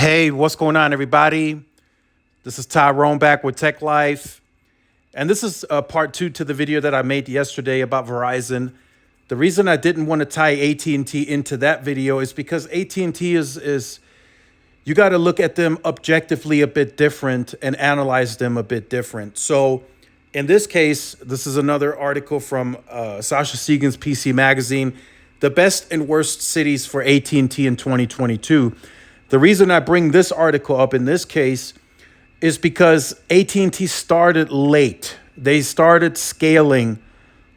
Hey, what's going on, everybody? This is Tyrone back with Tech Life. And this is part two to the video that I made yesterday about Verizon. The reason I didn't want to tie AT&T into that video is because AT&T is you got to look at them objectively a bit different and analyze them a bit different. So in this case, this is another article from Sasha Segan's PC Magazine, the best and worst cities for AT&T in 2022. The reason I bring this article up in this case is because AT&T started late. They started scaling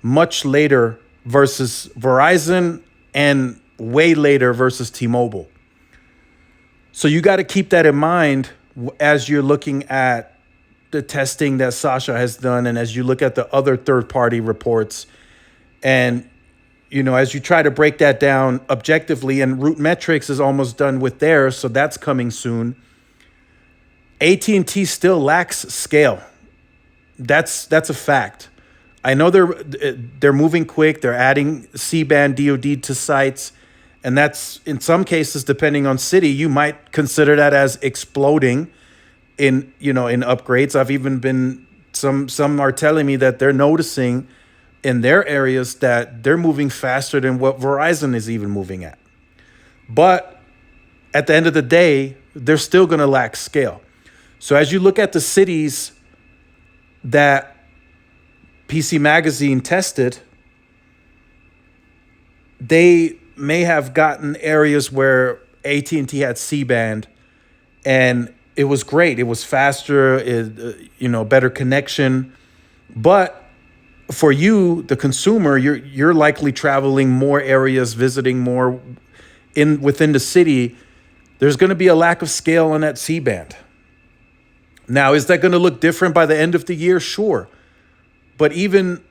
much later versus Verizon and way later versus T-Mobile. So you got to keep that in mind as you're looking at the testing that Sasha has done and as you look at the other third-party reports. And as you try to break that down objectively, and Root Metrics is almost done with theirs, so that's coming soon. AT&T still lacks scale. That's a fact. I know they're moving quick. They're adding C-band DoD to sites, and that's in some cases, depending on city, you might consider that as exploding in upgrades. I've even been some are telling me that they're noticing in their areas that they're moving faster than what Verizon is even moving at. But at the end of the day, they're still going to lack scale. So as you look at the cities that PC Magazine tested, they may have gotten areas where AT&T had C-band and it was great. It was faster, better connection. But for you, the consumer, you're likely traveling more areas, visiting more within the city. There's going to be a lack of scale on that C-band. Now, is that going to look different by the end of the year? Sure. But even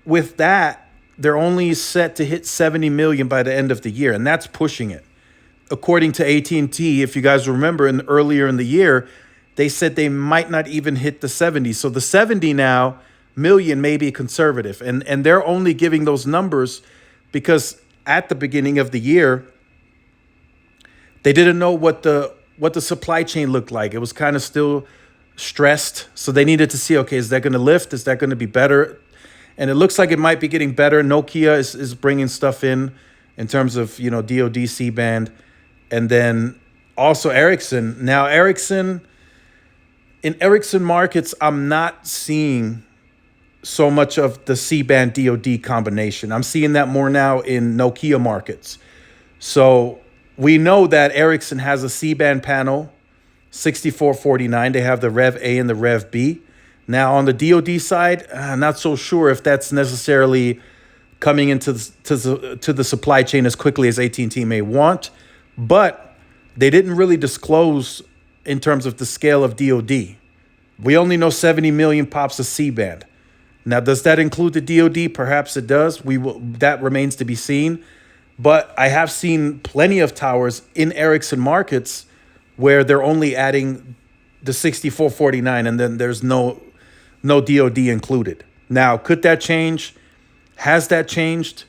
with that, they're only set to hit 70 million by the end of the year, and that's pushing it. According to AT&T, if you guys remember, earlier in the year, they said they might not even hit the 70. So the 70 now million may be conservative, and they're only giving those numbers because at the beginning of the year they didn't know what the supply chain looked like. It was kind of still stressed, so they needed to see, okay, is that going to lift? Is that going to be better? And it looks like it might be getting better. Nokia is bringing stuff in terms of DoD C-band, and then also Ericsson. Now in Ericsson markets, I'm not seeing so much of the C-band DoD combination. I'm seeing that more now in Nokia markets. So we know that Ericsson has a C-band panel, 6449. They have the Rev A and the Rev B. Now on the DoD side, I'm not so sure if that's necessarily coming into the supply chain as quickly as AT&T may want, but they didn't really disclose in terms of the scale of DoD. We only know 70 million pops of C-band. Now, does that include the DoD? Perhaps it does. That remains to be seen. But I have seen plenty of towers in Ericsson markets where they're only adding the 6449 and then there's no DoD included. Now, could that change? Has that changed?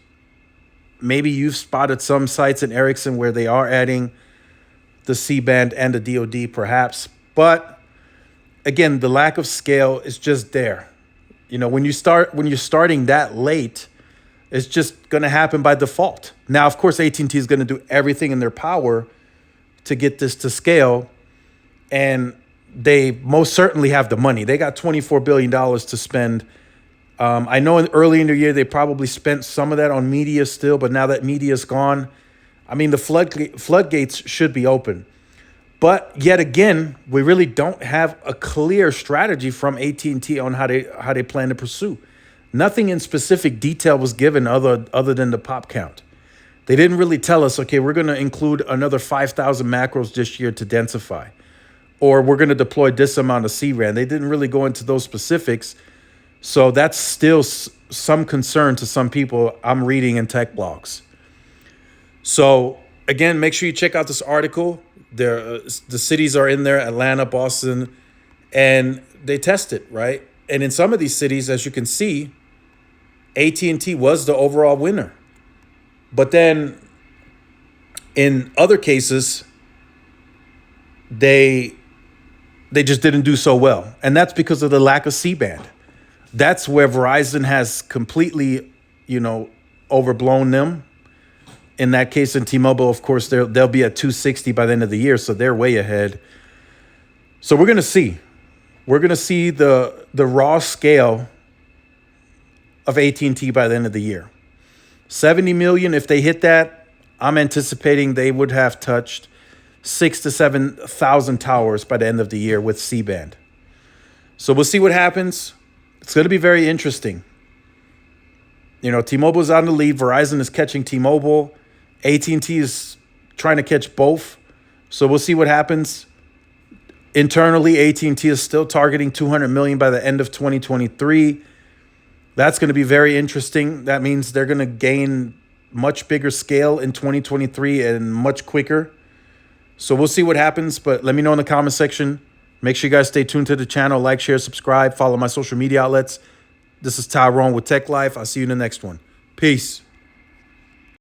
Maybe you've spotted some sites in Ericsson where they are adding the C-band and the DoD, perhaps. But again, the lack of scale is just there. When you're starting that late, it's just going to happen by default. Now, of course, AT&T is going to do everything in their power to get this to scale, and they most certainly have the money. They got $24 billion to spend. I know early in the year, they probably spent some of that on media still, but now that media is gone, the floodgates should be open. But yet again, we really don't have a clear strategy from AT&T on how they plan to pursue. Nothing in specific detail was given other than the pop count. They didn't really tell us, okay, we're going to include another 5,000 macros this year to densify, or we're going to deploy this amount of C-RAN. They didn't really go into those specifics. So that's still some concern to some people I'm reading in tech blogs. So again, make sure you check out this article. The cities are in there, Atlanta, Boston, and they test it, right? And in some of these cities, as you can see, AT&T was the overall winner. But then in other cases, they they just didn't do so well. And that's because of the lack of C-band. That's where Verizon has completely, overblown them. In that case, in T-Mobile, of course, they'll be at 260 by the end of the year, so they're way ahead. So we're gonna see. We're gonna see the raw scale of AT&T by the end of the year. 70 million, if they hit that, I'm anticipating they would have touched 6,000 to 7,000 towers by the end of the year with C-band. So we'll see what happens. It's going to be very interesting. T-Mobile is on the lead. Verizon is catching T-Mobile. AT&T is trying to catch both. So we'll see what happens. Internally, AT&T is still targeting 200 million by the end of 2023. That's going to be very interesting. That means they're going to gain much bigger scale in 2023 and much quicker. So we'll see what happens, but let me know in the comment section. Make sure you guys stay tuned to the channel. Like, share, subscribe, follow my social media outlets. This is Tyrone with Tech Life. I'll see you in the next one. Peace.